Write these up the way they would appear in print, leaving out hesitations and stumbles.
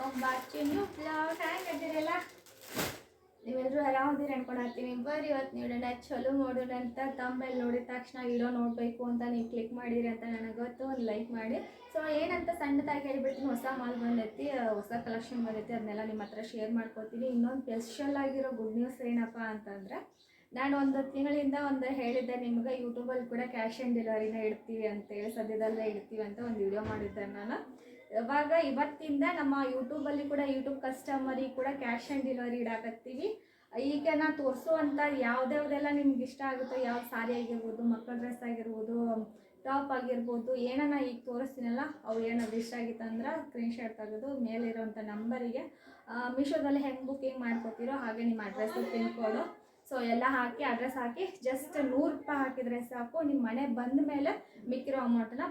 Welcome back to new blog. ಹ್ಯಾಂಗದಿರಲ್ಲ ನೀವೆಲ್ಲರೂ ಆರಾಮದಿರಿ ಅನ್ಕೊಳತ್ತೀನಿ. ಬರ್ರಿ ಇವತ್ತು ನೀಡೋಣ ಚಲೋ ಮಾಡೋಣ ಅಂತ. ತಮ್ಮಲ್ಲಿ ನೋಡಿದ ತಕ್ಷಣ ವಿಡಿಯೋ ನೋಡಬೇಕು ಅಂತ ನೀವು ಕ್ಲಿಕ್ ಮಾಡಿರಿ ಅಂತ ನನಗೆ ಗೊತ್ತು. ಒಂದು ಲೈಕ್ ಮಾಡಿ. ಸೊ ಏನಂತ ಸಣ್ಣದಾಗಿ ಹೇಳ್ಬಿಡ್ತೀನಿ, ಹೊಸ ಮಾಲ್ ಬಂದೈತಿ, ಹೊಸ ಕಲೆಕ್ಷನ್ ಬಂದೈತಿ, ಅದನ್ನೆಲ್ಲ ನಿಮ್ಮ ಹತ್ರ ಶೇರ್ ಮಾಡ್ಕೊತೀನಿ. ಇನ್ನೊಂದು ಸ್ಪೆಷಲ್ ಆಗಿರೋ ಗುಡ್ ನ್ಯೂಸ್ ಏನಪ್ಪ ಅಂತಂದರೆ, ನಾನು ಒಂದು ತಿಂಗಳಿಂದ ಹೇಳಿದ್ದೆ ನಿಮ್ಗೆ, ಯೂಟ್ಯೂಬಲ್ಲಿ ಕೂಡ ಕ್ಯಾಶ್ ಆನ್ ಡೆಲಿವರಿನ ಇಡ್ತೀವಿ ಅಂತೇಳಿ, ಸದ್ಯದಲ್ಲೇ ಇಡ್ತೀವಿ ಅಂತ ಒಂದು ವಿಡಿಯೋ ಮಾಡಿದ್ದೆ ನಾನು. ಇವತ್ತಿಂದ ನಮ್ಮ ಯೂಟ್ಯೂಬಲ್ಲಿ ಕೂಡ ಯೂಟ್ಯೂಬ್ ಕಸ್ಟಮರಿಗೆ ಕೂಡ ಕ್ಯಾಶ್ ಆನ್ ಡೆಲಿವರಿ ಇಡಾಕತ್ತೀವಿ. ಈಗ ನಾನು ತೋರಿಸುವಂಥ ಯಾವುದೆಲ್ಲ ನಿಮ್ಗೆ ಇಷ್ಟ ಆಗುತ್ತೋ, ಯಾವ ಸಾರಿ ಆಗಿರ್ಬೋದು, ಮಕ್ಕಳ ಡ್ರೆಸ್ ಆಗಿರ್ಬೋದು, ಟಾಪ್ ಆಗಿರ್ಬೋದು, ಏನನ್ನ ಈಗ ತೋರಿಸ್ತೀನಲ್ಲ, ಅವು ಏನಾದ್ರು ಇಷ್ಟ ಆಗಿತ್ತಂದ್ರೆ ಸ್ಕ್ರೀನ್ಶಾಟ್ ತೆಗೆದು ಮೇಲಿರೋಂಥ ನಂಬರಿಗೆ ಮೀಶೋದಲ್ಲಿ ಹೆಂಗೆ ಬುಕ್ಕಿಂಗ್ ಮಾಡ್ಕೊತೀರೋ ಹಾಗೆ ನಿಮ್ಮ ಅಡ್ರೆಸ್ಸು ಪಿನ್ ಕೋಡು ಸೊ ಎಲ್ಲ ಹಾಕಿ ಅಡ್ರೆಸ್ ಹಾಕಿ ಜಸ್ಟ್ 100 ರೂಪಾಯಿ ಹಾಕಿದರೆ ಸಾಕು. ನಿಮ್ಮ ಮನೆ ಬಂದ ಮೇಲೆ ಮಿಕ್ಕಿರೋ ಅಮೌಂಟನ್ನ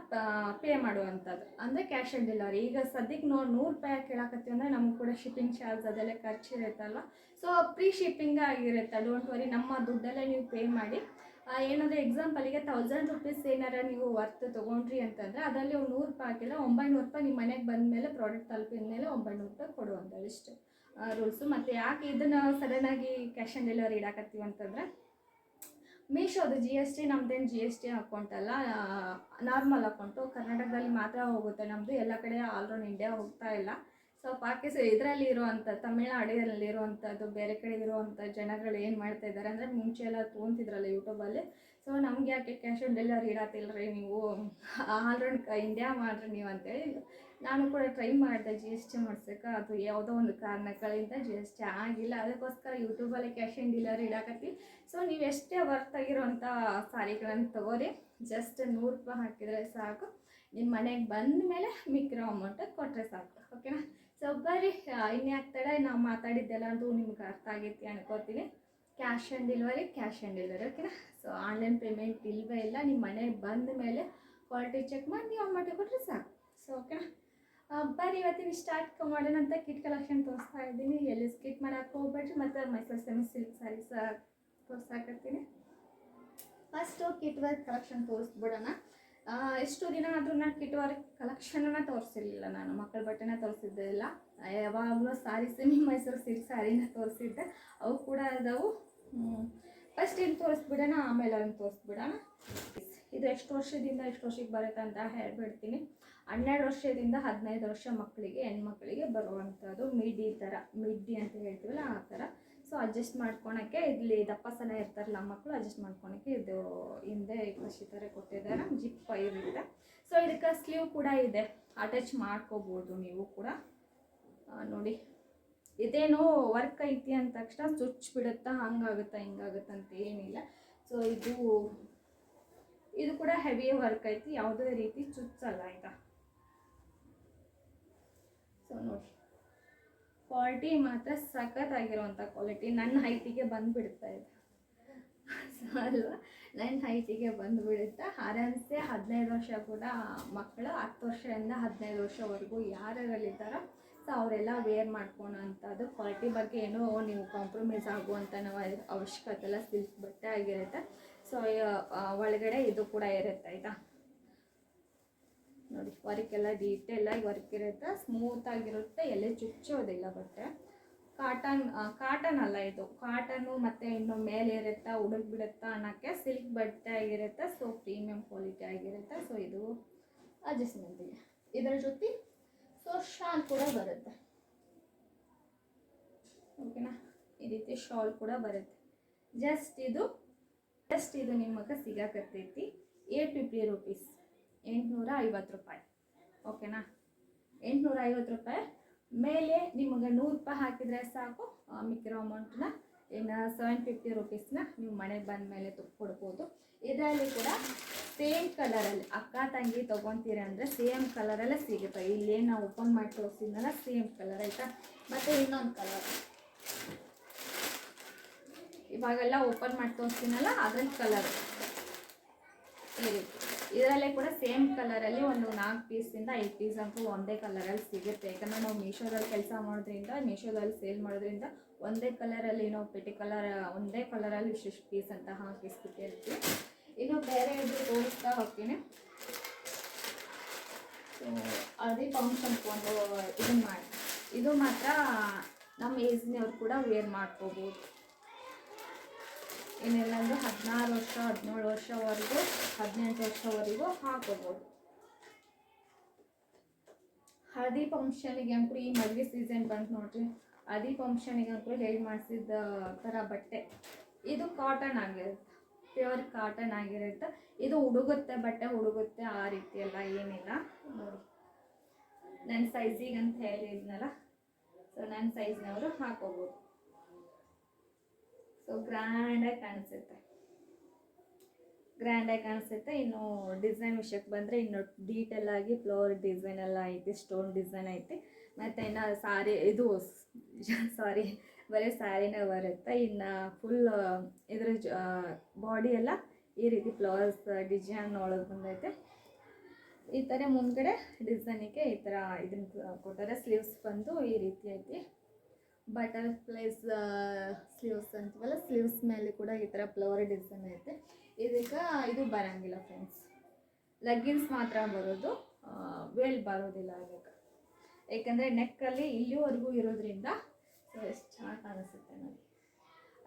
ಪೇ ಮಾಡುವಂಥದ್ದು, ಅಂದರೆ ಕ್ಯಾಶ್ ಆನ್ ಡೆಲಿವರಿ. ಈಗ ಸದ್ಯಕ್ಕೆ 100 ರೂಪಾಯಿ ಕೇಳಾಕತ್ತೀವಿ ಅಂದರೆ ನಮ್ಗೆ ಕೂಡ ಶಿಪ್ಪಿಂಗ್ ಚಾರ್ಜ್ ಅದೆಲ್ಲ ಖರ್ಚು ಇರುತ್ತಲ್ವ. ಸೊ ಪ್ರೀ ಶಿಪ್ಪಿಂಗ್ ಆಗಿರುತ್ತೆ, ಡೋಂಟ್ ವರಿ, ನಮ್ಮ ದುಡ್ಡಲ್ಲೇ ನೀವು ಪೇ ಮಾಡಿ. ಏನಾದರೂ ಎಕ್ಸಾಂಪಲಿಗೆ 1000 ರೂಪೀಸ್ ಏನಾರ ನೀವು ವರ್ತ್ ತೊಗೊಂಡ್ರಿ ಅಂತಂದರೆ ಅದರಲ್ಲಿ 100 ರೂಪಾಯಿ ಹಾಕಿಲ್ಲ, 900 ರೂಪಾಯಿ ನಿಮ್ಮ ಮನೆಗೆ ಬಂದ ಮೇಲೆ ಪ್ರಾಡಕ್ಟ್ ತಲುಪಿದ ಮೇಲೆ 900 ರೂಪಾಯಿ ಕೊಡುವಂಥದ್ದು, ಇಷ್ಟು ರೂಲ್ಸು. ಮತ್ತು ಯಾಕೆ ಇದನ್ನು ಸಡನ್ನಾಗಿ ಕ್ಯಾಶ್ ಆನ್ ಡೆಲಿವರಿ ಇಡಾಕತ್ತೀವಿ ಅಂತಂದರೆ, ಮೀಶೋದು GST ನಮ್ಮದೇನು GST ಅಕೌಂಟ್ ಅಲ್ಲ, ನಾರ್ಮಲ್ ಅಕೌಂಟು. ಕರ್ನಾಟಕದಲ್ಲಿ ಮಾತ್ರ ಹೋಗುತ್ತೆ ನಮ್ಮದು, ಎಲ್ಲ ಕಡೆ ಆಲ್ ಓವರ್ ಇಂಡಿಯಾ ಹೋಗ್ತಾ ಇಲ್ಲ. ಸೊ ಇದರಲ್ಲಿ ಇರುವಂಥ ತಮಿಳ್ನಾಡಿನಲ್ಲಿರುವಂಥದ್ದು ಬೇರೆ ಕಡೆ ಇರುವಂಥ ಜನಗಳು ಏನು ಮಾಡ್ತಾ ಇದ್ದಾರೆ ಅಂದರೆ, ಮುಂಚೆ ಎಲ್ಲ ತೊಗೊತಿದ್ರಲ್ಲ ಯೂಟ್ಯೂಬಲ್ಲಿ, ಸೊ ನಮ್ಗೆ ಯಾಕೆ ಕ್ಯಾಶ್ ಆನ್ ಡೆಲಿವರಿ ಇಡತ್ತಿಲ್ಲರಿ ನೀವು, ಆಲ್ ರೌಂಡ್ ಇಂಡಿಯಾ ಮಾಡಿರಿ ನೀವು ಅಂತೇಳಿ ನಾನು ಕೂಡ ಟ್ರೈ ಮಾಡಿದೆ GST ಮಾಡ್ಸೋಕೆ. ಅದು ಯಾವುದೋ ಒಂದು ಕಾರಣಗಳಿಂದ GST ಆಗಿಲ್ಲ, ಅದಕ್ಕೋಸ್ಕರ ಯೂಟ್ಯೂಬಲ್ಲಿ ಕ್ಯಾಶ್ ಆನ್ ಡೆಲಿವರಿ ಇಡಾಕತ್ತಿ. ಸೊ ನೀವು ಎಷ್ಟೇ ವರ್ತ್ ಆಗಿರೋಂಥ ಸಾರಿಗಳನ್ನು ತಗೋರಿ, ಜಸ್ಟ್ 100 ರೂಪಾಯಿ ಹಾಕಿದರೆ ಸಾಕು, ನಿಮ್ಮ ಮನೆಗೆ ಬಂದ ಮೇಲೆ ಮಿಕ್ಕಿರೋ ಅಮೌಂಟ್ ಕೊಟ್ಟರೆ ಸಾಕು, ಓಕೆನಾ. ಸೊ ಬರ್ರಿ, ಇನ್ಯಾಕ್ತಡೆ ನಾವು ಮಾತಾಡಿದ್ದೆಲ್ಲ ಅದು ನಿಮ್ಗೆ ಅರ್ಥ ಆಗೈತಿ ಅನ್ಕೋತೀನಿ. ಕ್ಯಾಶ್ ಆನ್ ಡೆಲಿವರಿ, ಓಕೆನಾ. ಸೊ ಆನ್ಲೈನ್ ಪೇಮೆಂಟ್ ಇಲ್ಲವೇ ಇಲ್ಲ, ನಿಮ್ಮ ಮನೆಗೆ ಬಂದ ಮೇಲೆ ಕ್ವಾಲಿಟಿ ಚೆಕ್ ಮಾಡಿ ನೀವು ಅಮೌಂಟ್ ಕೊಟ್ಟರೆ ಸಾಕು. ಸೊ ಓಕೆನಾ, ಬರ್ರಿ ಇವತ್ತಿನ ಸ್ಟಾರ್ಟ್ ಮಾಡೋಣ ಅಂತ. ಕಿಟ್ ಕಲೆಕ್ಷನ್ ತೋರಿಸ್ತಾ ಇದ್ದೀನಿ, ಎಲ್ಲಿ ಸ್ಕಿಟ್ ಮಾಡೋಕ್ಕೆ ಹೋಗ್ಬೇಡ್ರಿ. ಮತ್ತು ಮೈಸೂರು ಸೆಮಿ ಸಿಲ್ಕ್ ಸ್ಯಾರೀಸ್ ತೋರಿಸಾಕತ್ತೀನಿ. ಫಸ್ಟು ಕಿಟ್ ವರ್ಕ್ ಕಲೆಕ್ಷನ್ ತೋರಿಸ್ಬಿಡೋಣ. ಎಷ್ಟು ದಿನ ಆದರೂ ನಾನು ಕಿಟ್ ವರ್ಕ್ ಕಲೆಕ್ಷನನ್ನು ತೋರಿಸಿರಲಿಲ್ಲ, ನಾನು ಮಕ್ಕಳ ಬಟ್ಟೆನ ತೋರಿಸಿದ್ದಿಲ್ಲ. ಯಾವಾಗಲೂ ಸೆಮಿ ಮೈಸೂರು ಸಿಲ್ಕ್ ಸ್ಯಾರಿನ ತೋರಿಸಿದ್ದೆ, ಅವು ಕೂಡ ಅದಾವು. ಫಸ್ಟ್ ಇಲ್ಲಿ ತೋರಿಸ್ಬಿಡೋಣ, ಆಮೇಲೆ ಅದನ್ನು ತೋರಿಸ್ಬಿಡೋಣ. ಇದು ಎಷ್ಟು ವರ್ಷಕ್ಕೆ ಬರುತ್ತೆ ಅಂತ ಹೇಳ್ಬಿಡ್ತೀನಿ. 12 ವರ್ಷದಿಂದ 15 ವರ್ಷ ಮಕ್ಕಳಿಗೆ, ಹೆಣ್ಮಕ್ಳಿಗೆ ಬರುವಂಥದ್ದು ಮಿಡ್ಡಿ ಅಂತ ಹೇಳ್ತೀವಲ್ಲ ಆ ಥರ. ಸೊ ಅಡ್ಜಸ್ಟ್ ಮಾಡ್ಕೊಳಕ್ಕೆ ಇಲ್ಲಿ ದಪ್ಪ ಸಲ ಇರ್ತಾರಲ್ಲ ಮಕ್ಕಳು, ಅಡ್ಜಸ್ಟ್ ಮಾಡ್ಕೊಳಕ್ಕೆ ಇದು ಹಿಂದೆ ಕಸಿ ಥರ ಕೊಟ್ಟಿದ್ದಾರೆ, ಜಿಪ್ ಇರುತ್ತೆ. ಸೊ ಇದಕ್ಕೆ ಸ್ಲೀವ್ ಕೂಡ ಇದೆ, ಅಟ್ಯಾಚ್ ಮಾಡ್ಕೋಬೋದು ನೀವು ಕೂಡ. ನೋಡಿ, ಇದೇನು ವರ್ಕ್ ಐತಿ ಅಂದ ತಕ್ಷಣ ಚುಚ್ಚು ಬಿಡುತ್ತಾ, ಹಂಗಾಗುತ್ತಾ ಹಿಂಗಾಗುತ್ತಾ ಅಂತ ಏನಿಲ್ಲ. ಸೊ ಇದು ಕೂಡ ಹೆವಿ ವರ್ಕ್ ಐತಿ, ಯಾವುದೇ ರೀತಿ ಚುಚ್ಚಲ್ಲ ಆಯಿತಾ. ಸೊ ನೋಡಿ, ಕ್ವಾಲಿಟಿ ಮಾತ್ರ ಸಖತ್ತಾಗಿರುವಂಥ ಕ್ವಾಲಿಟಿ. ನನ್ನ ಹೈಟಿಗೆ ಬಂದುಬಿಡುತ್ತಾ ಇದೆ ಅಲ್ವಾ, ನನ್ನ ಹೈಟಿಗೆ ಬಂದುಬಿಡುತ್ತೆ ಆರಾಮ್ಸೆ. 15 ವರ್ಷ ಕೂಡ ಮಕ್ಕಳು, 10 ವರ್ಷದಿಂದ 15 ವರ್ಷವರೆಗೂ ಯಾರ್ಯಾರಲ್ಲಿದ್ದಾರೋ ಸೊ ಅವರೆಲ್ಲ ವೇರ್ ಮಾಡ್ಕೊಳೋ ಅಂಥದ್ದು. ಕ್ವಾಲಿಟಿ ಬಗ್ಗೆ ಏನೋ ನೀವು ಕಾಂಪ್ರಮೈಸ್ ಆಗುವಂಥ ಅವಶ್ಯಕತೆ ಇಲ್ಲ, ಸಿಲ್ಕ್ ಬಟ್ಟೆ ಆಗಿರುತ್ತೆ. ಸೊ ಒಳಗಡೆ ಇದು ಕೂಡ ಇರುತ್ತೆ ಆಯಿತಾ. ನೋಡಿ, ವರ್ಕ್ ಎಲ್ಲ ಡೀಟೇಲಾಗಿ ವರ್ಕ್ ಇರುತ್ತೆ, ಸ್ಮೂತಾಗಿರುತ್ತೆ, ಎಲ್ಲೇ ಚುಚ್ಚೋದಿಲ್ಲ ಬಟ್ಟೆ. ಕಾಟನ್ ಅಲ್ಲ ಇದು, ಕಾಟನ್ನು ಮತ್ತು ಇನ್ನು ಮೇಲೆ ಇರುತ್ತಾ ಬಿಡುತ್ತಾ ಅನ್ನೋಕ್ಕೆ ಸಿಲ್ಕ್ ಬಟ್ಟೆ ಆಗಿರುತ್ತೆ. ಸೊ ಪ್ರೀಮಿಯಂ ಕ್ವಾಲಿಟಿ ಆಗಿರುತ್ತೆ. ಸೊ ಇದು ಅಡ್ಜಸ್ಟ್ಮೆಂಟಿಗೆ ಇದರ ಜೊತೆ ಸೊ ಶಾಲ್ ಕೂಡ ಬರುತ್ತೆ, ಓಕೆನಾ. ಈ ರೀತಿ ಶಾಲ್ ಕೂಡ ಬರುತ್ತೆ. ಜಸ್ಟ್ ಇದು ನಿಮಗೆ ಸಿಗಾಕತ್ತೈತಿ 850 ರೂಪೀಸ್, 850 ರೂಪಾಯಿ, ಓಕೆನಾ. 850 ರೂಪಾಯಿ ಮೇಲೆ ನಿಮಗೆ 100 ರೂಪಾಯಿ ಹಾಕಿದರೆ ಸಾಕು, ಮಿಕ್ಕಿರೋ ಅಮೌಂಟನ್ನ ಇನ್ನು 750 ರೂಪೀಸ್ನ ನೀವು ಮನೆಗೆ ಬಂದ ಮೇಲೆ ಕೊಡ್ಬೋದು. ಇದರಲ್ಲಿ ಕೂಡ ಸೇಮ್ ಕಲರಲ್ಲಿ ಅಕ್ಕ ತಂಗಿ ತೊಗೊತೀರಿ ಅಂದರೆ ಸೇಮ್ ಕಲರಲ್ಲೇ ಸಿಗುತ್ತೆ. ಇಲ್ಲೇನು ನಾವು ಓಪನ್ ಮಾಡಿ ತೋರಿಸಿದ್ನಲ್ಲ ಸೇಮ್ ಕಲರ್ ಆಯಿತಾ. ಮತ್ತು ಇನ್ನೊಂದು ಕಲರ್ ಇವಾಗೆಲ್ಲ ಓಪನ್ ಮಾಡಿ ತೋರಿಸ್ತೀನಲ್ಲ ಅದ್ರಲ್ಲಿ ಕಲರ್ ಈ ರೀತಿ. ಇದರಲ್ಲೇ ಕೂಡ ಸೇಮ್ ಕಲರಲ್ಲಿ ಒಂದು 4 ಪೀಸಿಂದ 5 ಪೀಸ್ ಅಂತೂ ಒಂದೇ ಕಲರಲ್ಲಿ ಸಿಗುತ್ತೆ. ಯಾಕಂದರೆ ನಾವು ಮೀಶೋದಲ್ಲಿ ಕೆಲಸ ಮಾಡೋದ್ರಿಂದ, ಮೀಶೋದಲ್ಲಿ ಸೇಲ್ ಮಾಡೋದ್ರಿಂದ ಒಂದೇ ಕಲರಲ್ಲಿ ನಾವು ಒಂದೇ ಕಲರಲ್ಲಿ ಇಷ್ಟು ಪೀಸ್ ಅಂತ ಹಾಕಿಸ್ಬಿಟ್ಟಿರ್ತೀವಿ. ಇನ್ನು ಬೇರೆ ಇದು ತೋರಿಸ್ತಾ ಹೋಗ್ತೀನಿ. ಸೊ ಅದೇ ಫಂಕ್ಷನ್ಗೆ ಒಂದು ಇದನ್ನು ಮಾಡಿ ಇದು ಮಾತ್ರ ನಮ್ಮ ಏಜ್ನವ್ರು ಕೂಡ ವೇರ್ ಮಾಡ್ಕೋಬೋದು. ಏನೆಲ್ಲಂದ್ರೆ 16 ವರ್ಷ 17 ವರ್ಷವರೆಗೂ 18 ವರ್ಷವರೆಗೂ ಹಾಕೋಬೋದು. ಹಳದಿ ಫಂಕ್ಷನಿಗೆ ಅಂಕರು ಈ ಮದುವೆ ಸೀಸನ್ ಬಂತು ನೋಡ್ರಿ. ಹಳದಿ ಫಂಕ್ಷನಿಗೆ ಅಂಕರು ಹೇಳಿ ಮಾಡಿಸಿದ ಥರ ಬಟ್ಟೆ. ಇದು ಕಾಟನ್ ಆಗಿರುತ್ತೆ, ಪ್ಯೂರ್ ಕಾಟನ್ ಆಗಿರುತ್ತೆ. ಇದು ಹುಡುಗುತ್ತೆ, ಬಟ್ಟೆ ಹುಡುಗುತ್ತೆ, ಆ ರೀತಿ ಎಲ್ಲ ಏನಿಲ್ಲ ನೋಡಿ. ನನ್ನ ಸೈಜಿಗೆ ಅಂತ ಹೇಳಿದ್ನಲ್ಲ, ಸೊ ನನ್ನ ಸೈಜ್ನವರು ಹಾಕೋಬೋದು. ಸೊ ಗ್ರ್ಯಾಂಡಾಗಿ ಕಾಣಿಸುತ್ತೆ. ಇನ್ನು ಡಿಸೈನ್ ವಿಷಯಕ್ಕೆ ಬಂದರೆ ಇನ್ನು ಡೀಟೇಲ್ ಆಗಿ ಫ್ಲವರ್ ಡಿಸೈನ್ ಎಲ್ಲ ಐತಿ, ಸ್ಟೋನ್ ಡಿಸೈನ್ ಐತಿ. ಮತ್ತು ಇನ್ನು ಸಾರಿ ಇದು ಬರೀ ಸ್ಯಾರಿನೇ ಬರುತ್ತೆ. ಇನ್ನು ಫುಲ್ ಇದ್ರ ಬಾಡಿ ಎಲ್ಲ ಈ ರೀತಿ ಫ್ಲವರ್ಸ್ ಡಿಸೈನ್ ಒಳಗೆ ಬಂದೈತೆ. ಈ ಥರ ಮುಂದ್ಗಡೆ ಡಿಸೈನಿಗೆ ಈ ಥರ ಇದನ್ನು ಕೊಟ್ಟಾರೆ. ಸ್ಲೀವ್ಸ್ ಬಂದು ಈ ರೀತಿ ಐತಿ, ಬಟರ್ಫ್ಲೈಸ್ ಸ್ಲೀವ್ಸ್ ಅಂತೀವಲ್ಲ, ಸ್ಲೀವ್ಸ್ ಮೇಲೆ ಕೂಡ ಈ ಥರ ಫ್ಲವರ್ ಡಿಸೈನ್ ಐತೆ. ಇದಕ್ಕೆ ಇದು ಬರೋಂಗಿಲ್ಲ ಫ್ರೆಂಡ್ಸ್, ಲೆಗ್ಗಿನ್ಸ್ ಮಾತ್ರ ಬರೋದು, ವೇಲ್ ಬರೋದಿಲ್ಲ ಅದಕ್ಕೆ. ಏಕೆಂದರೆ ನೆಕ್ಕಲ್ಲಿ ಇಲ್ಲಿವರೆಗೂ ಇರೋದ್ರಿಂದ ಸೊ ಎಷ್ಟು ಚೆನ್ನಾಗಿ ಕಾಣಿಸುತ್ತೆ ನೋಡಿ.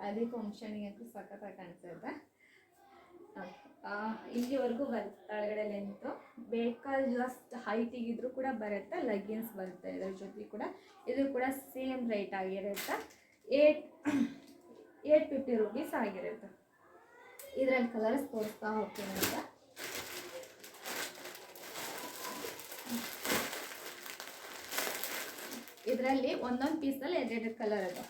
ಅದೇ ಫಂಕ್ಷನಿಗೆ ಅಂತೂ ಸಖತ್ತಾಗಿ ಕಾಣಿಸುತ್ತೆ. ಇಲ್ಲಿವರೆಗೂ ಬರುತ್ತೆ, ಕೆಳಗಡೆ ಲೆಂತು ಬೇಕಾದಷ್ಟು ಹೈಟಿಗಿದ್ರೂ ಕೂಡ ಬರುತ್ತೆ. ಲೆಗ್ಗಿನ್ಸ್ ಬರುತ್ತೆ ಇದರ ಜೊತೆ ಕೂಡ. ಇದು ಕೂಡ ಸೇಮ್ ರೇಟ್ ಆಗಿರುತ್ತೆ, 850 ರುಪೀಸ್ ಆಗಿರುತ್ತೆ. ಇದರಲ್ಲಿ ಕಲರ್ಸ್ ತೋರಿಸ್ತಾ ಹೋಗ್ತೀನಿ ಅಂತ. ಇದರಲ್ಲಿ ಒಂದೊಂದು ಪೀಸಲ್ಲಿ 2 ಕಲರ್ ಅದು.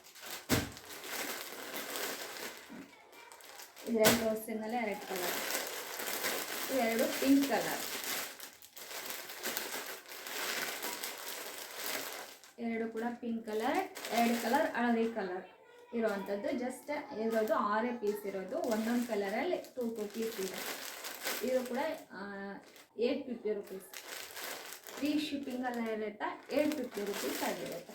ಇದರಲ್ಲಿ ತೋರಿಸಿದ್ಮೇಲೆ 2 ಕಲರ್, ಇವೆರಡು ಪಿಂಕ್ ಕಲರ್, ಎರಡು ಕೂಡ ಪಿಂಕ್ ಕಲರ್, 2 ಕಲರ್ ಹಳದಿ ಕಲರ್ ಇರೋವಂಥದ್ದು. ಜಸ್ಟ್ ಇರೋದು 6 ಪೀಸ್ ಇರೋದು, ಒಂದೊಂದು ಕಲರಲ್ಲಿ 2 ಪೀಸ್ ಇದೆ. ಇದು ಕೂಡ 850 ರುಪೀಸ್. ಫ್ರೀ ಶಿಪ್ಪಿಂಗೆಲ್ಲ ಇರುತ್ತೆ, 850 ರುಪೀಸ್ ಆಗಿರುತ್ತೆ.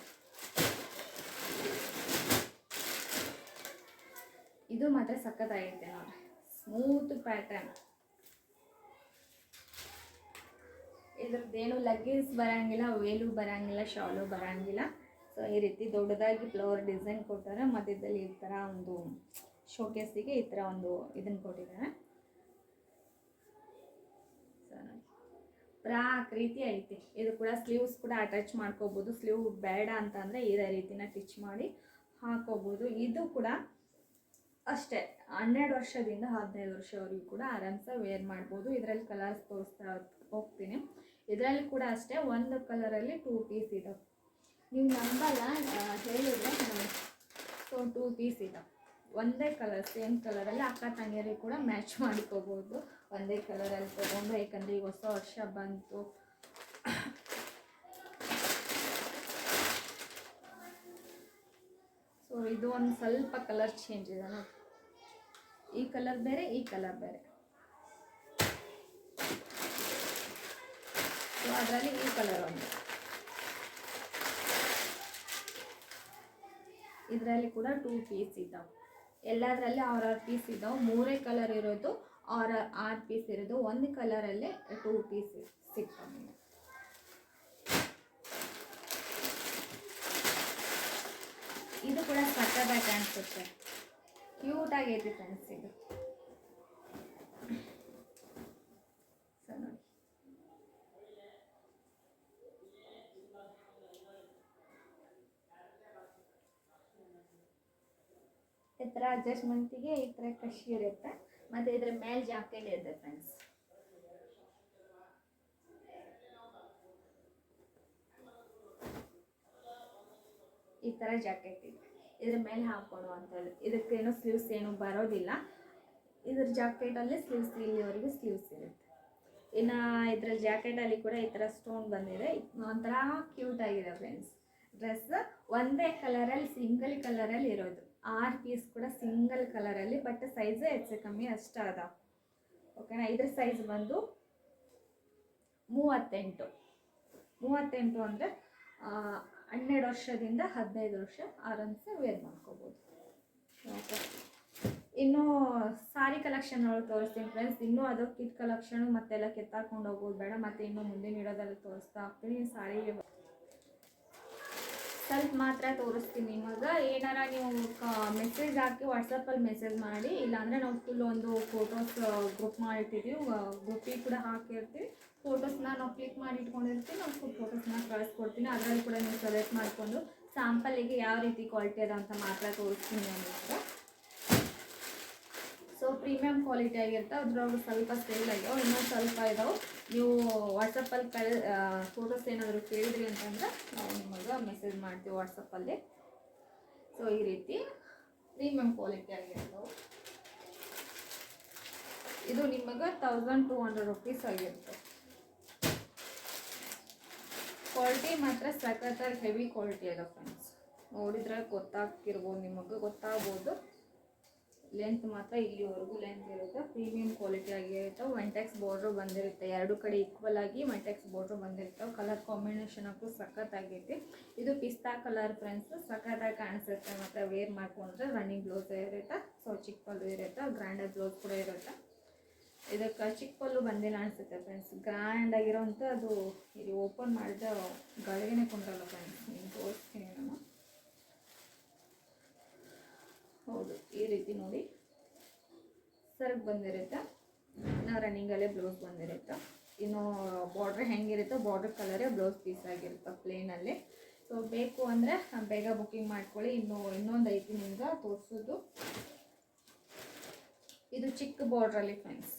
ಇದು ಮಾತ್ರ ಸಖತ್ತಾಗೈತೆ ನೋಡಿ, ಸ್ಮೂತ್ ಪ್ಯಾಟರ್ನ್. ಇದ್ರದ್ದೇನು ಲಗ್ಗಿನ್ಸ್ ಬರೋಂಗಿಲ್ಲ, ವೇಲು ಬರೋಂಗಿಲ್ಲ, ಶಾಲು ಬರೋಂಗಿಲ್ಲ. ಸೊ ಈ ರೀತಿ ದೊಡ್ಡದಾಗಿ ಫ್ಲವರ್ ಡಿಸೈನ್ ಕೊಟ್ಟಾರೆ. ಮಧ್ಯದಲ್ಲಿ ಈ ಥರ ಒಂದು ಶೋಕೇಸಿಗೆ ಈ ಥರ ಒಂದು ಇದನ್ನು ಕೊಟ್ಟಿದ್ದಾರೆ. ಸೊ ನೋಡಿ ಫ್ರಾಕ್ ರೀತಿ ಐತಿ. ಇದು ಕೂಡ ಸ್ಲೀವ್ಸ್ ಕೂಡ ಅಟ್ಯಾಚ್ ಮಾಡ್ಕೋಬೋದು. ಸ್ಲೀವ್ ಬೇಡ ಅಂತಂದರೆ ಇದೇ ರೀತಿನ ಟಿಚ್ ಮಾಡಿ ಹಾಕೋಬೋದು. ಇದು ಕೂಡ ಅಷ್ಟೇ 12 ವರ್ಷದಿಂದ 15 ವರ್ಷವರೆಗೂ ಕೂಡ ಆರಾಮ್ಸೆ ವೇರ್ ಮಾಡ್ಬೋದು. ಇದರಲ್ಲಿ ಕಲರ್ಸ್ ತೋರಿಸ್ತಾ ಹೋಗ್ತೀನಿ. ಇದರಲ್ಲಿ ಕೂಡ ಅಷ್ಟೇ ಒಂದು ಕಲರಲ್ಲಿ 2 ಪೀಸ್ ಇದಾವೆ. ನೀವು ನಂಬಲ್ಲ ಹೇಳಿದ್ರೆ ನೋಡಿ. ಸೊ 2 ಪೀಸ್ ಇದಾವೆ, ಒಂದೇ ಕಲರ್, ಸೇಮ್ ಕಲರಲ್ಲಿ. ಅಕ್ಕ ತಂಗಿಯರಿಗೆ ಕೂಡ ಮ್ಯಾಚ್ ಮಾಡ್ಕೋಬೋದು ಒಂದೇ ಕಲರಲ್ಲಿ ತೊಗೊಂಡು. ಯಾಕಂದರೆ ಈಗ ಹೊಸ ವರ್ಷ ಬಂತು. ಸೊ ಇದು ಒಂದು ಸ್ವಲ್ಪ ಕಲರ್ ಚೇಂಜ್ ಇದೆ ನೋಡಿ. ಈ ಕಲರ್ ಬೇರೆ, ಈ ಕಲರ್ ಬೇರೆ. ಸೊ ಅದರಲ್ಲಿ ಈ ಕಲರ್ ಒಂದು, ಇದರಲ್ಲಿ ಕೂಡ 2 ಪೀಸ್ ಇದ್ದಾವೆ. ಎಲ್ಲದರಲ್ಲಿ 6 ಪೀಸ್ ಇದ್ದಾವೆ. 3 ಕಲರ್ ಇರೋದು 6 ಪೀಸ್ ಇರೋದು. ಒಂದು ಕಲರಲ್ಲೇ 2 ಪೀಸ್ ಸಿಗ್ತವೆ. ಇದು ಕೂಡ ಸಕ್ಕತ್ತಾಗಿ ಅನಿಸುತ್ತೆ, ಕ್ಯೂಟಾಗೈತಿ ಫ್ರೆಂಡ್ಸ್ ಇದು. ಸೊ ನೋಡಿ, ಈ ಥರ ಅಡ್ಜಸ್ಟ್ಮೆಂಟಿಗೆ ಈ ಥರ ಕಷಿ ಇರುತ್ತೆ. ಮತ್ತು ಇದ್ರ ಮೇಲೆ ಜಾಕೆಟ್ ಇದೆ ಫ್ರೆಂಡ್ಸ್. ಈ ಥರ ಜಾಕೆಟ್ ಇದೆ, ಇದ್ರ ಮೇಲೆ ಹಾಕೊಳ್ಳುವಂಥದ್ದು. ಇದಕ್ಕೇನು ಸ್ಲೀವ್ಸ್ ಏನು ಬರೋದಿಲ್ಲ. ಇದ್ರ ಜಾಕೆಟಲ್ಲಿ ಸ್ಲೀವ್ಸ್ ಇಲ್ಲಿವರೆಗೂ ಸ್ಲೀವ್ಸ್ ಇರುತ್ತೆ. ಇನ್ನು ಇದ್ರ ಜಾಕೆಟಲ್ಲಿ ಕೂಡ ಈ ಥರ ಸ್ಟೋನ್ ಬಂದಿದೆ. ಒಂಥರ ಕ್ಯೂಟಾಗಿದೆ ಫ್ರೆಂಡ್ಸ್. ಡ್ರೆಸ್ ಒಂದೇ ಕಲರಲ್ಲಿ, ಸಿಂಗಲ್ ಕಲರಲ್ಲಿ ಇರೋದು. 6 ಪೀಸ್ ಕೂಡ ಸಿಂಗಲ್ ಕಲರಲ್ಲಿ, ಬಟ್ ಸೈಜ್ ಹೆಚ್ಚು ಕಮ್ಮಿ ಅಷ್ಟು ಅದಾವೆ. ಓಕೆನಾ. ಇದ್ರ ಸೈಜ್ ಬಂದು 38 ಅಂದರೆ 12 ವರ್ಷದಿಂದ 15 ವರ್ಷ ಆರಾಮ್ಸೆ ವೇರ್ ಮಾಡ್ಕೋಬೋದು. ಓಕೆ. ಇನ್ನು ಸಾರಿ ಕಲೆಕ್ಷನ್ ಒಳಗೆ ತೋರಿಸ್ತೀನಿ ಫ್ರೆಂಡ್ಸ್. ಇನ್ನೂ ಅದು ಕಿಟ್ ಕಲೆಕ್ಷನು ಮತ್ತೆಲ್ಲ ಕೆತ್ತಾಕೊಂಡು ಹೋಗೋದು ಬೇಡ. ಮತ್ತು ಇನ್ನು ಮುಂದಿನ ಇಡೋದೆಲ್ಲ ತೋರಿಸ್ತಾ ಹೋಗ್ತೀನಿ. ಸಾರಿ ಸ್ವಲ್ಪ ಮಾತ್ರ ತೋರಿಸ್ತೀನಿ ನಿಮಗೆ. ಏನಾರ ನೀವು ಮೆಸೇಜ್ ಹಾಕಿ ವಾಟ್ಸಪ್ಪಲ್ಲಿ ಮೆಸೇಜ್ ಮಾಡಿ, ಇಲ್ಲಾಂದರೆ ನಾವು ಫುಲ್ ಒಂದು ಫೋಟೋಸ್ ಗ್ರೂಪ್ ಮಾಡಿರ್ತೀವಿ, ಗ್ರೂಪಿಗೆ ಕೂಡ ಹಾಕಿರ್ತೀವಿ. ಫೋಟೋಸ್ನ ನಾವು ಕ್ಲಿಕ್ ಮಾಡಿ ಇಟ್ಕೊಂಡಿರ್ತೀವಿ, ನಾವು ಫೋಟೋಸ್ನ ಕಳಿಸ್ಕೊಡ್ತೀನಿ. ಅದರಲ್ಲಿ ಕೂಡ ನೀವು ಸೆಲೆಕ್ಟ್ ಮಾಡಿಕೊಂಡು ಸ್ಯಾಂಪಲ್ಲಿಗೆ ಯಾವ ರೀತಿ ಕ್ವಾಲಿಟಿ ಅದ ಅಂತ ಮಾತ್ರ ತೋರಿಸ್ತೀನಿ ನಿಮಗೆ. ಸೊ ಪ್ರೀಮಿಯಮ್ ಕ್ವಾಲಿಟಿ ಆಗಿರುತ್ತೆ. ಅದ್ರೊಳಗೆ ಸ್ವಲ್ಪ ಸೇಲ್ ಆಗ್ಯಾವ, ಇನ್ನೊಂದು ಸ್ವಲ್ಪ ಇದಾವೆ. ನೀವು ವಾಟ್ಸಪ್ಪಲ್ಲಿ ಫೋಟೋಸ್ ಏನಾದರೂ ಕೇಳಿದ್ರಿ ಅಂತಂದ್ರೆ ನಾವು ನಿಮಗೆ ಮೆಸೇಜ್ ಮಾಡ್ತೀವಿ ವಾಟ್ಸಪ್ಪಲ್ಲಿ. ಸೊ ಈ ರೀತಿ ಪ್ರೀಮಿಯಮ್ ಕ್ವಾಲಿಟಿ ಆಗಿರ್ತವೆ. ಇದು ನಿಮಗೆ 1200 ರೂಪೀಸ್ ಆಗಿರುತ್ತೆ. ಕ್ವಾಲಿಟಿ ಮಾತ್ರ ಸಖತ್ತಾಗಿ ಹೆವಿ ಕ್ವಾಲಿಟಿ ಅದ ಫ್ರೆಂಡ್ಸ್. ನೋಡಿದ್ರೆ ಗೊತ್ತಾಗ್ತಿರ್ಬೋದು, ನಿಮಗೆ ಗೊತ್ತಾಗ್ಬೋದು. ಲೆಂತ್ ಮಾತ್ರ ಇಲ್ಲಿವರೆಗೂ ಲೆಂತ್ ಇರುತ್ತೆ. ಪ್ರೀಮಿಯಂ ಕ್ವಾಲಿಟಿ ಆಗಿರುತ್ತೆ. ಮೆಂಟೆಕ್ಸ್ ಬಾರ್ಡ್ರ್ ಬಂದಿರುತ್ತೆ, ಎರಡು ಕಡೆ ಈಕ್ವಲ್ ಆಗಿ ಮೆಂಟೆಕ್ಸ್ ಬಾರ್ಡ್ರ್ ಬಂದಿರ್ತವೆ. ಕಲರ್ ಕಾಂಬಿನೇಷನ್ ಅಂತೂ ಸಖತ್ತಾಗೈತಿ. ಇದು ಪಿಸ್ತಾ ಕಲರ್ ಫ್ರೆಂಡ್ಸ್, ಸಖತ್ತಾಗಿ ಕಾಣಿಸುತ್ತೆ. ಮತ್ತು ವೇರ್ ಮಾಡ್ಕೊಂಡ್ರೆ ರನ್ನಿಂಗ್ ಬ್ಲೌಸ್ ಇರುತ್ತೆ. ಸೊ ಚಿಕ್ಕ ಪಲ್ಲು ಇರುತ್ತೆ, ಗ್ರ್ಯಾಂಡಾಗಿ ಬ್ಲೌಸ್ ಕೂಡ ಇರುತ್ತೆ. ಇದಕ್ಕೆ ಚಿಕ್ಕ ಪಲ್ಲು ಬಂದಿಲ್ಲ ಅನಿಸುತ್ತೆ ಫ್ರೆಂಡ್ಸ್. ಗ್ರ್ಯಾಂಡಾಗಿರೋಂಥ ಅದು ಇಲ್ಲಿ ಓಪನ್ ಮಾಡಿದ ಗಳಿಗೆನೇ ಕೊಂಡ್ರಲ್ಲ ಫ್ರೆಂಡ್ಸ್. ನಿಮ್ಗೆ ತೋರಿಸ್ತೀನಿ ನಾನು. ಹೌದು, ಈ ರೀತಿ ನೋಡಿ ಸರ್ಗ್ ಬಂದಿರುತ್ತೆ. ಇನ್ನು ರನ್ನಿಂಗಲ್ಲೇ ಬ್ಲೌಸ್ ಬಂದಿರುತ್ತೆ. ಇನ್ನು ಬಾರ್ಡ್ರ್ ಹೆಂಗಿರುತ್ತೆ, ಬಾರ್ಡ್ರ್ ಕಲರೇ ಬ್ಲೌಸ್ ಪೀಸ್ ಆಗಿರುತ್ತೆ ಪ್ಲೇನಲ್ಲಿ. ಸೊ ಬೇಕು ಅಂದರೆ ಬೇಗ ಬುಕ್ಕಿಂಗ್ ಮಾಡ್ಕೊಳ್ಳಿ. ಇನ್ನೊಂದು ಐತಿ ನಿಮ್ಗೆ ತೋರಿಸೋದು. ಇದು ಚಿಕ್ಕ ಬಾರ್ಡ್ರಲ್ಲಿ ಫ್ರೆಂಡ್ಸ್,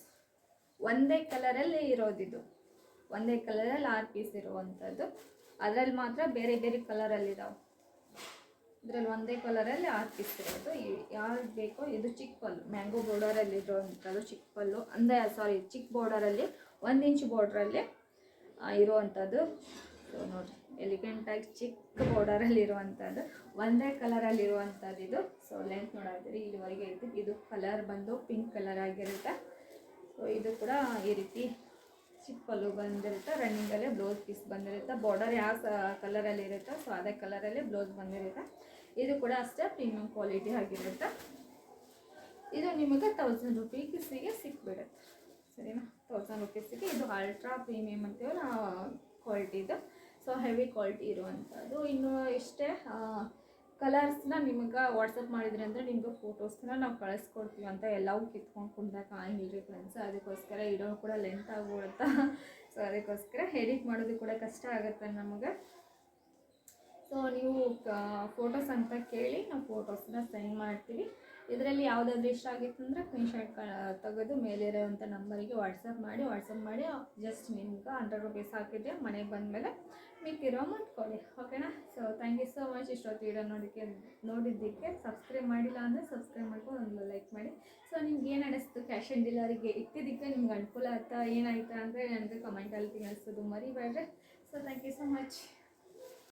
ಒಂದೇ ಕಲರಲ್ಲಿ ಇರೋದಿದು. ಒಂದೇ ಕಲರಲ್ಲಿ 6 ಪೀಸ್ ಇರುವಂಥದ್ದು. ಅದರಲ್ಲಿ ಮಾತ್ರ ಬೇರೆ ಬೇರೆ ಕಲರಲ್ಲಿದ್ದಾವೆ. ಇದರಲ್ಲಿ ಒಂದೇ ಕಲರಲ್ಲಿ 6 ಪೀಸ್ ಇರೋದು. ಯಾವ್ದು ಬೇಕೋ. ಇದು ಚಿಕ್ಕ ಪಲ್ಲು, ಮ್ಯಾಂಗೋ ಬಾರ್ಡರಲ್ಲಿ ಇರೋವಂಥದ್ದು ಚಿಕ್ಕ ಪಲ್ಲು, ಚಿಕ್ಕ ಬಾರ್ಡರಲ್ಲಿ 1 ಇಂಚ್ ಬಾರ್ಡ್ರಲ್ಲಿ ಇರುವಂಥದ್ದು. ಸೊ ನೋಡಿ, ಎಲಿಗೆಂಟಾಗಿ ಚಿಕ್ಕ ಬಾರ್ಡರಲ್ಲಿ ಇರುವಂಥದ್ದು, ಒಂದೇ ಕಲರಲ್ಲಿ ಇರುವಂಥದ್ದು ಇದು. ಸೊ ಲೆಂತ್ ನೋಡಿದ್ರಿ ಇಲ್ಲಿವರೆಗೆ ಐತಿ. ಇದು ಕಲರ್ ಬಂದು ಪಿಂಕ್ ಕಲರ್ ಆಗಿರುತ್ತೆ. ಸೊ ಇದು ಕೂಡ ಈ ರೀತಿ ಚಿಕ್ಕ ಪಲ್ಲು ಬಂದಿರುತ್ತೆ. ರನ್ನಿಂಗಲ್ಲೇ ಬ್ಲೌಸ್ ಪೀಸ್ ಬಂದಿರುತ್ತೆ. ಬಾರ್ಡರ್ ಯಾವ ಕಲರಲ್ಲಿ ಇರುತ್ತೆ, ಸೊ ಅದೇ ಕಲರಲ್ಲಿ ಬ್ಲೌಸ್ ಬಂದಿರುತ್ತೆ. ಇದು ಕೂಡ ಅಷ್ಟೇ ಪ್ರೀಮಿಯಂ ಕ್ವಾಲಿಟಿ ಆಗಿರುತ್ತೆ. ಇದು ನಿಮಗೆ 1000 ರೂಪೀಸಿಗೆ ಸಿಕ್ಬಿಡುತ್ತೆ. ಸರಿನಾ, 1000 ರೂಪೀಸಿಗೆ. ಇದು ಅಲ್ಟ್ರಾ ಪ್ರೀಮಿಯಮ್ ಅಂತೀವಲ್ಲ ಕ್ವಾಲಿಟಿ ಇದು. ಸೊ ಹೆವಿ ಕ್ವಾಲಿಟಿ ಇರುವಂಥದ್ದು. ಇನ್ನು ಇಷ್ಟೇ ಕಲರ್ಸ್ನ ನಿಮಗೆ ವಾಟ್ಸಪ್ ಮಾಡಿದ್ರಿ ಅಂದರೆ ನಿಮಗೆ ಫೋಟೋಸ್ನ ನಾವು ಕಳಿಸ್ಕೊಡ್ತೀವಿ ಅಂತ. ಎಲ್ಲವೂ ಕಿತ್ಕೊಂಡು ಕುಂದಾಕ ಆಗಿಲ್ರಿ ಫ್ರೆಂಡ್ಸ್. ಅದಕ್ಕೋಸ್ಕರ ಇಡೋ ಕೂಡ ಲೆಂತ್ ಆಗ್ಬಿಡುತ್ತಾ. ಸೊ ಅದಕ್ಕೋಸ್ಕರ ಎಡಿಟ್ ಮಾಡೋದು ಕೂಡ ಕಷ್ಟ ಆಗುತ್ತೆ ನಮಗೆ. ಸೊ ನೀವು ಫೋಟೋಸ್ ಅಂತ ಕೇಳಿ ನಾವು ಫೋಟೋಸ್ನ ಸೆಂಡ್ ಮಾಡ್ತೀವಿ. ಇದರಲ್ಲಿ ಯಾವುದಾದ್ರೂ ಇಷ್ಟ ಆಗಿತ್ತು ಅಂದರೆ ಸ್ಕ್ರೀನ್ಶಾಟ್ ತೆಗೆದು ಮೇಲಿರೋವಂಥ ನಂಬರಿಗೆ ವಾಟ್ಸಪ್ ಮಾಡಿ ಜಸ್ಟ್ ನಿಮ್ಗೆ 100 ರೂಪೀಸ್ ಹಾಕಿದ್ರೆ ಮನೆಗೆ ಬಂದಮೇಲೆ ಮಿಕ್ಕಿರೋ ಅಮೌಂಟ್ ಕೊಡಿ. ಓಕೆನಾ. So thank you so much. ಇಷ್ಟೊತ್ತು ವಿಡಿಯೋ ನೋಡಿದ್ದಕ್ಕೆ. ಸಬ್ಸ್ಕ್ರೈಬ್ ಮಾಡಿಲ್ಲ ಅಂದರೆ ಸಬ್ಸ್ಕ್ರೈಬ್ ಮಾಡ್ಕೊಂಡು ಒಂದು ಲೈಕ್ ಮಾಡಿ. ಸೊ ನಿಮ್ಗೆ ಏನು ಅನ್ನಿಸ್ತು ಕ್ಯಾಶ್ ಆನ್ ಡೆಲಿವರಿಗೆ ಇಟ್ಟಿದ್ದಕ್ಕೆ ನಿಮ್ಗೆ ಅನುಕೂಲ ಆಯ್ತಾ ಏನಾಯ್ತಾ ಅಂದರೆ ನನಗೆ ಕಮೆಂಟಲ್ಲಿ ತಿಳಿಸೋದು ಮರಿಬೇಡ್ರಿ. So thank you so much.